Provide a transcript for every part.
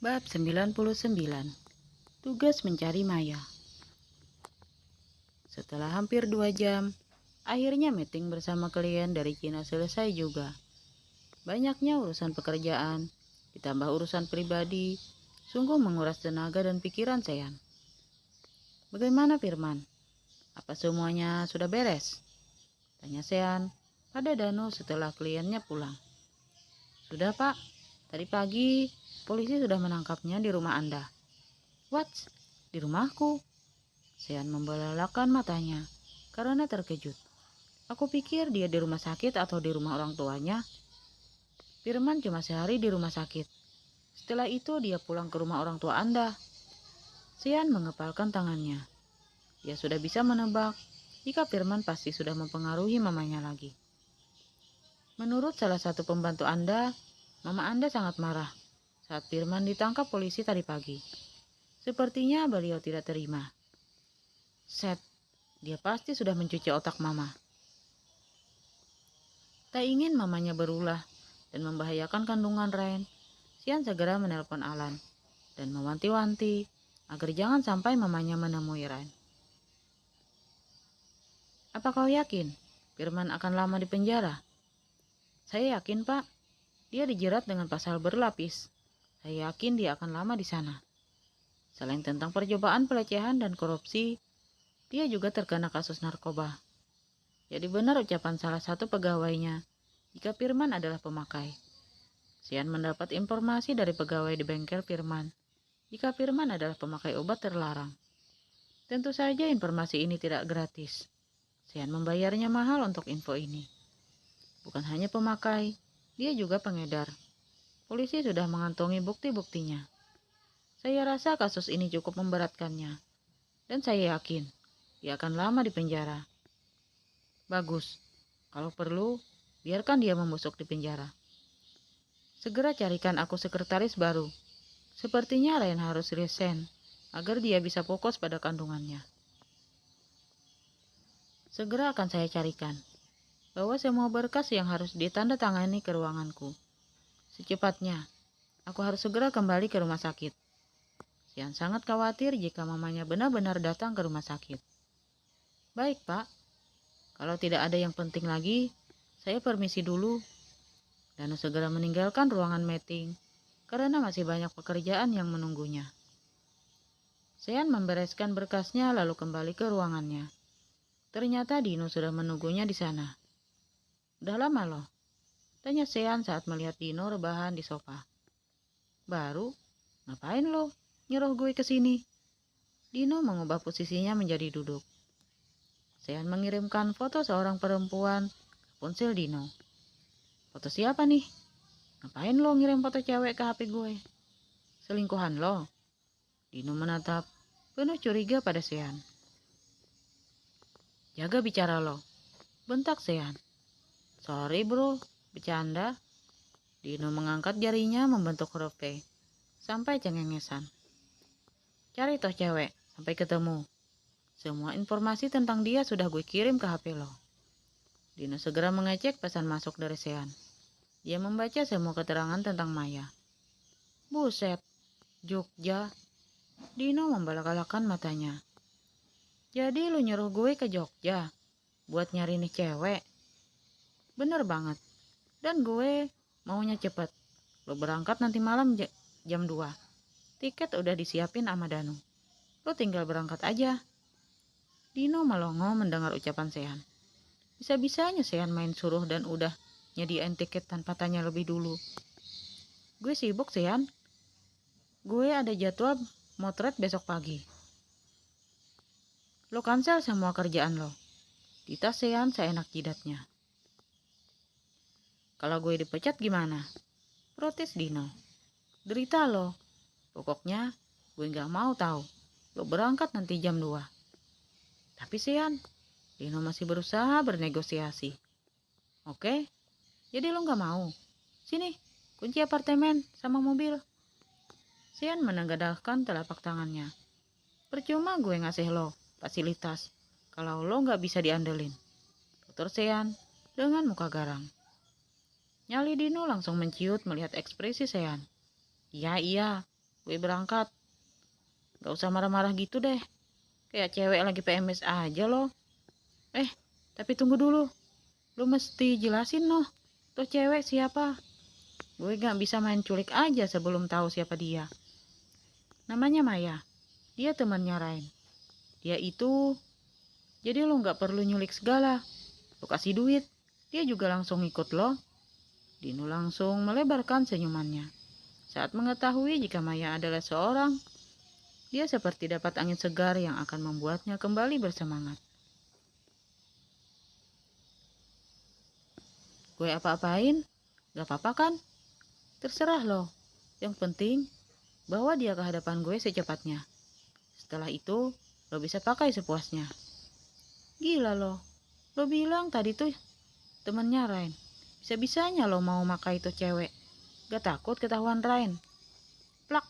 Bab 99. Tugas mencari Maya. Setelah hampir 2 jam, akhirnya meeting bersama klien dari Cina selesai juga. Banyaknya urusan pekerjaan, ditambah urusan pribadi, sungguh menguras tenaga dan pikiran Sean. Bagaimana Firman? Apa semuanya sudah beres? Tanya Sean pada Danu setelah kliennya pulang. Sudah Pak, tadi pagi polisi sudah menangkapnya di rumah Anda. What? Di rumahku? Sean membelalakan matanya karena terkejut. Aku pikir dia di rumah sakit atau di rumah orang tuanya. Firman cuma sehari di rumah sakit. Setelah itu dia pulang ke rumah orang tua Anda. Sean mengepalkan tangannya. Dia sudah bisa menebak jika Firman pasti sudah mempengaruhi mamanya lagi. Menurut salah satu pembantu Anda, mama Anda sangat marah saat Firman ditangkap polisi tadi pagi. Sepertinya beliau tidak terima. Set, dia pasti sudah mencuci otak mama. Tak ingin mamanya berulah dan membahayakan kandungan Rain, Sean segera menelpon Alan dan mewanti-wanti agar jangan sampai mamanya menemui Rain. Apa kau yakin Firman akan lama di penjara? Saya yakin, Pak. Dia dijerat dengan pasal berlapis. Saya yakin dia akan lama di sana. Selain tentang percobaan pelecehan dan korupsi, dia juga terkena kasus narkoba. Jadi benar ucapan salah satu pegawainya jika Firman adalah pemakai. Sean mendapat informasi dari pegawai di bengkel Firman jika Firman adalah pemakai obat terlarang. Tentu saja informasi ini tidak gratis. Sean membayarnya mahal untuk info ini. Bukan hanya pemakai, dia juga pengedar. Polisi sudah mengantongi bukti-buktinya. Saya rasa kasus ini cukup memberatkannya. Dan saya yakin dia akan lama di penjara. Bagus. Kalau perlu, biarkan dia membusuk di penjara. Segera carikan aku sekretaris baru. Sepertinya Ryan harus resign agar dia bisa fokus pada kandungannya. Segera akan saya carikan. Bawa semua berkas yang harus ditandatangani ke ruanganku. Secepatnya, aku harus segera kembali ke rumah sakit. Sean sangat khawatir jika mamanya benar-benar datang ke rumah sakit. Baik, Pak. Kalau tidak ada yang penting lagi, saya permisi dulu. Danu segera meninggalkan ruangan meeting karena masih banyak pekerjaan yang menunggunya. Sean membereskan berkasnya lalu kembali ke ruangannya. Ternyata Dino sudah menunggunya di sana. Udah lama loh? Tanya Sean saat melihat Dino rebahan di sofa. Baru? Ngapain lo nyuruh gue ke sini? Dino mengubah posisinya menjadi duduk. Sean mengirimkan foto seorang perempuan ke ponsel Dino. Foto siapa nih? Ngapain lo ngirim foto cewek ke HP gue? Selingkuhan lo? Dino menatap penuh curiga pada Sean. Jaga bicara lo, bentak Sean. Sorry bro, bercanda. Dino mengangkat jarinya membentuk huruf P, sampai cengengesan. Cari toh cewek, sampai ketemu. Semua informasi tentang dia sudah gue kirim ke HP lo. Dino segera mengecek pesan masuk dari Sean. Dia membaca semua keterangan tentang Maya. Buset, Jogja. Dino membalak-balakan matanya. Jadi lu nyuruh gue ke Jogja buat nyari nih cewek? Bener banget. Dan gue maunya cepet. Lu berangkat nanti malam jam 2. Tiket udah disiapin sama Danu. Lu tinggal berangkat aja. Dino melongo mendengar ucapan Sean. Bisa-bisanya Sean main suruh dan udah nyediain tiket tanpa tanya lebih dulu. Gue sibuk Sean. Gue ada jadwal motret besok pagi. Lo cancel semua kerjaan lo. Ditas Sean seenak jidatnya. Kalau gue dipecat gimana? Protes Dino. Derita lo. Pokoknya gue gak mau tahu. Lo berangkat nanti jam 2. Tapi Sean, Dino masih berusaha bernegosiasi. Oke, jadi lo gak mau? Sini, kunci apartemen sama mobil. Sean menengadahkan telapak tangannya. Percuma gue ngasih lo fasilitas kalau lo gak bisa diandelin. Tutur Sean dengan muka garang. Nyali Dino langsung menciut melihat ekspresi Sean. Iya, gue berangkat. Gak usah marah-marah gitu deh. Kayak cewek lagi PMS aja loh. Tapi tunggu dulu. Lu mesti jelasin noh. Tuh cewek siapa? Gue gak bisa main culik aja sebelum tahu siapa dia. Namanya Maya. Dia temannya Rain. Dia itu... Jadi lu gak perlu nyulik segala. Lu kasih duit. Dia juga langsung ikut lo. Dino langsung melebarkan senyumannya. Saat mengetahui jika Maya adalah seorang, dia seperti dapat angin segar yang akan membuatnya kembali bersemangat. Gue apa-apain? Gak apa-apa kan? Terserah lo. Yang penting, bawa dia ke hadapan gue secepatnya. Setelah itu, lo bisa pakai sepuasnya. Gila lo. Lo bilang tadi tuh temennya Rain. Bisa-bisanya lo mau makai itu cewek. Gak takut ketahuan Rain. Plak.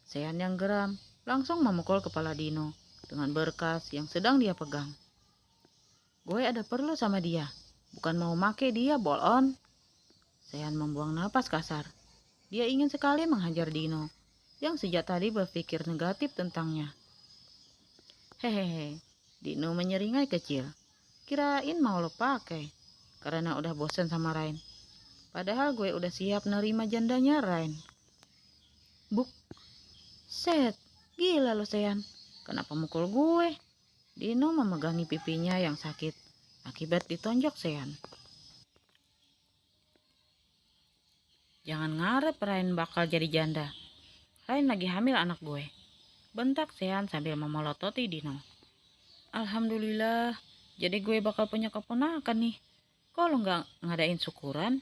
Sean yang geram langsung memukul kepala Dino dengan berkas yang sedang dia pegang. Gue ada perlu sama dia. Bukan mau make dia, bolon. Sean membuang napas kasar. Dia ingin sekali menghajar Dino yang sejak tadi berpikir negatif tentangnya. Hehehe, Dino menyeringai kecil. Kirain mau lo pakai karena udah bosan sama Rain. Padahal gue udah siap nerima jandanya Rain. Buk, set, gila lo Sean. Kenapa mukul gue? Dino memegangi pipinya yang sakit akibat ditonjok Sean. Jangan ngarep Rain bakal jadi janda. Rain lagi hamil anak gue. Bentak Sean sambil memelototi Dino. Alhamdulillah, jadi gue bakal punya keponakan nih. Kok lo gak ngadain syukuran?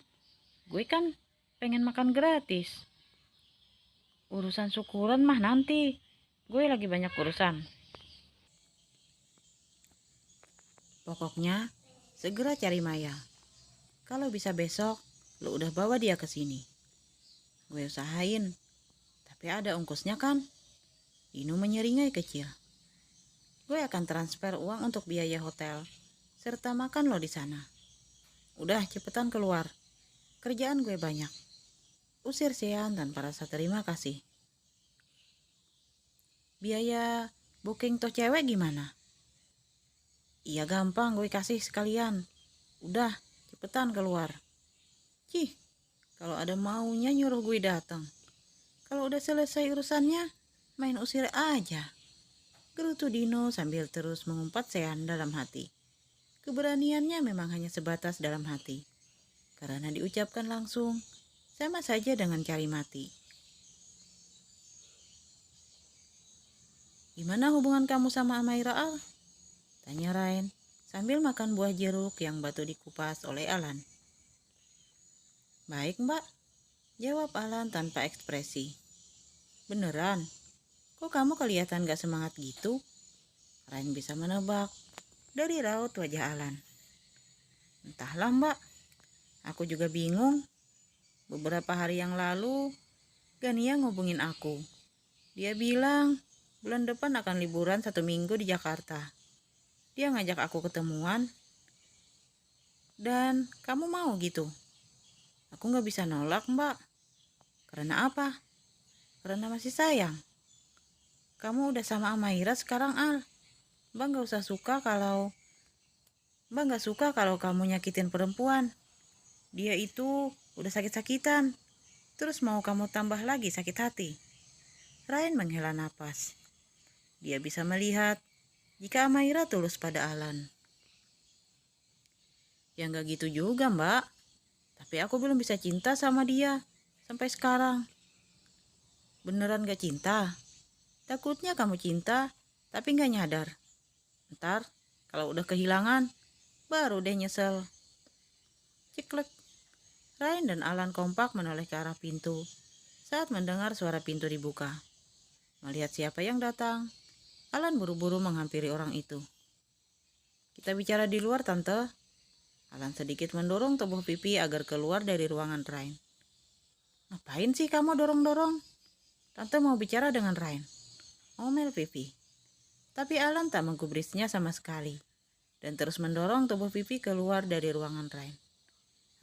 Gue kan pengen makan gratis. Urusan syukuran mah nanti. Gue lagi banyak urusan. Pokoknya, segera cari Maya. Kalau bisa besok, lo udah bawa dia ke sini. Gue usahain, tapi ada ongkosnya kan? Dino menyeringai kecil. Gue akan transfer uang untuk biaya hotel, serta makan lo di sana. Udah cepetan keluar. Kerjaan gue banyak. Usir Sean tanpa rasa terima kasih. Biaya booking toh cewek gimana? Iya gampang, gue kasih sekalian. Udah cepetan keluar. Cih, kalau ada maunya nyuruh gue datang. Kalau udah selesai urusannya, main usir aja. Gerutu Dino sambil terus mengumpat Sean dalam hati. Keberaniannya memang hanya sebatas dalam hati. Karena diucapkan langsung, sama saja dengan cari mati. Gimana hubungan kamu sama Amaira, Al? Tanya Rain sambil makan buah jeruk yang batu dikupas oleh Alan. Baik mbak, jawab Alan tanpa ekspresi. Beneran? Kok kamu kelihatan gak semangat gitu? Rain bisa menebak dari raut wajah Alan. Entahlah mbak, aku juga bingung. Beberapa hari yang lalu, Gania ngubungin aku. Dia bilang bulan depan akan liburan 1 minggu di Jakarta. Dia ngajak aku ketemuan. Dan kamu mau gitu? Aku gak bisa nolak mbak. Karena apa? Karena masih sayang. Kamu udah sama Amaira sekarang Al. Mbak gak usah suka kalau Mbak gak suka kalau kamu nyakitin perempuan. Dia itu udah sakit-sakitan. Terus mau kamu tambah lagi sakit hati. Rain menghela napas. Dia bisa melihat jika Amaira tulus pada Alan. Ya gak gitu juga mbak. Tapi aku belum bisa cinta sama dia sampai sekarang. Beneran gak cinta? Takutnya kamu cinta tapi gak nyadar. Ntar kalau udah kehilangan baru deh nyesel. Ciklek. Rain dan Alan kompak menoleh ke arah pintu saat mendengar suara pintu dibuka. Melihat siapa yang datang, Alan buru-buru menghampiri orang itu. Kita bicara di luar tante. Alan sedikit mendorong tubuh pipi agar keluar dari ruangan Rain. Ngapain sih kamu dorong-dorong? Tante mau bicara dengan Rain. Omel pipi. Tapi Alan tak menggubrisnya sama sekali dan terus mendorong tubuh pipi keluar dari ruangan Rain.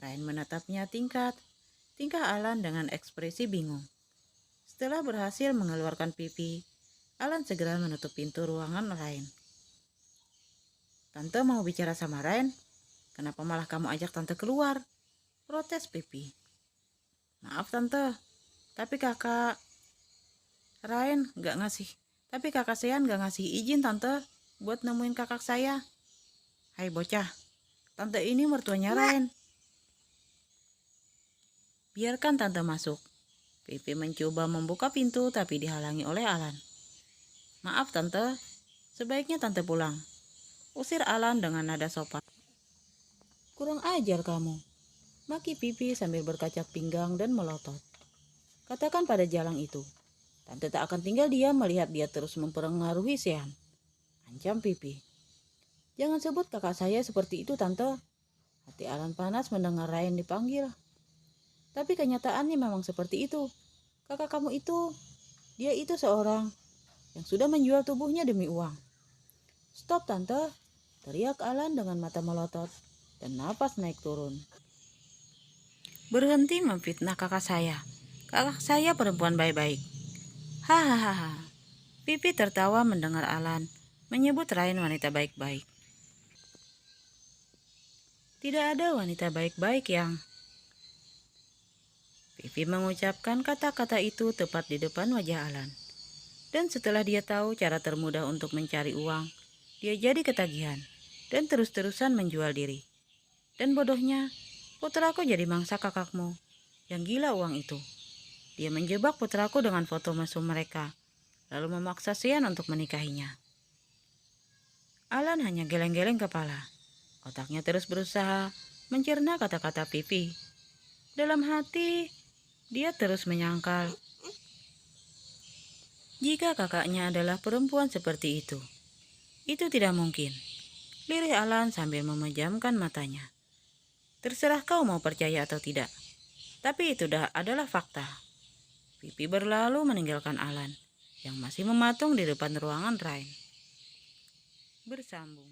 Rain menatapnya tingkah Alan dengan ekspresi bingung. Setelah berhasil mengeluarkan pipi, Alan segera menutup pintu ruangan Rain. "Tante mau bicara sama Rain. Kenapa malah kamu ajak tante keluar?" protes Pipi. "Maaf tante, tapi kakak Rain gak ngasih. Tapi kakak Sean gak ngasih izin tante buat nemuin kakak saya." "Hai bocah, tante ini mertuanya Rain. Biarkan tante masuk." Pipi mencoba membuka pintu tapi dihalangi oleh Alan. "Maaf tante, sebaiknya tante pulang," usir Alan dengan nada sopan. "Kurang ajar kamu," maki Pipi sambil berkacak pinggang dan melotot. "Katakan pada Jalang itu, tante tak akan tinggal diam melihat dia terus mempengaruhi Sean," ancam Pipi. "Jangan sebut kakak saya seperti itu tante." Hati Alan panas mendengar Ryan dipanggil. "Tapi kenyataannya memang seperti itu. Kakak kamu itu, dia itu seorang yang sudah menjual tubuhnya demi uang." "Stop tante," teriak Alan dengan mata melotot dan napas naik turun. "Berhenti memfitnah kakak saya. Kakak saya perempuan baik-baik." "Hahaha." Pipi tertawa mendengar Alan menyebut Ryan wanita baik-baik. "Tidak ada wanita baik-baik yang..." Pipi mengucapkan kata-kata itu tepat di depan wajah Alan. Dan setelah dia tahu cara termudah untuk mencari uang, dia jadi ketagihan dan terus-terusan menjual diri. "Dan bodohnya, putraku jadi mangsa kakakmu yang gila uang itu. Dia menjebak putraku dengan foto mesum mereka, lalu memaksa Sean untuk menikahinya." Alan hanya geleng-geleng kepala. Otaknya terus berusaha mencerna kata-kata Pipi. Dalam hati, dia terus menyangkal jika kakaknya adalah perempuan seperti itu. Itu tidak mungkin, lirih Alan sambil memejamkan matanya. "Terserah kau mau percaya atau tidak, tapi itu adalah fakta." Pipi berlalu meninggalkan Alan yang masih mematung di depan ruangan Ryan. Bersambung.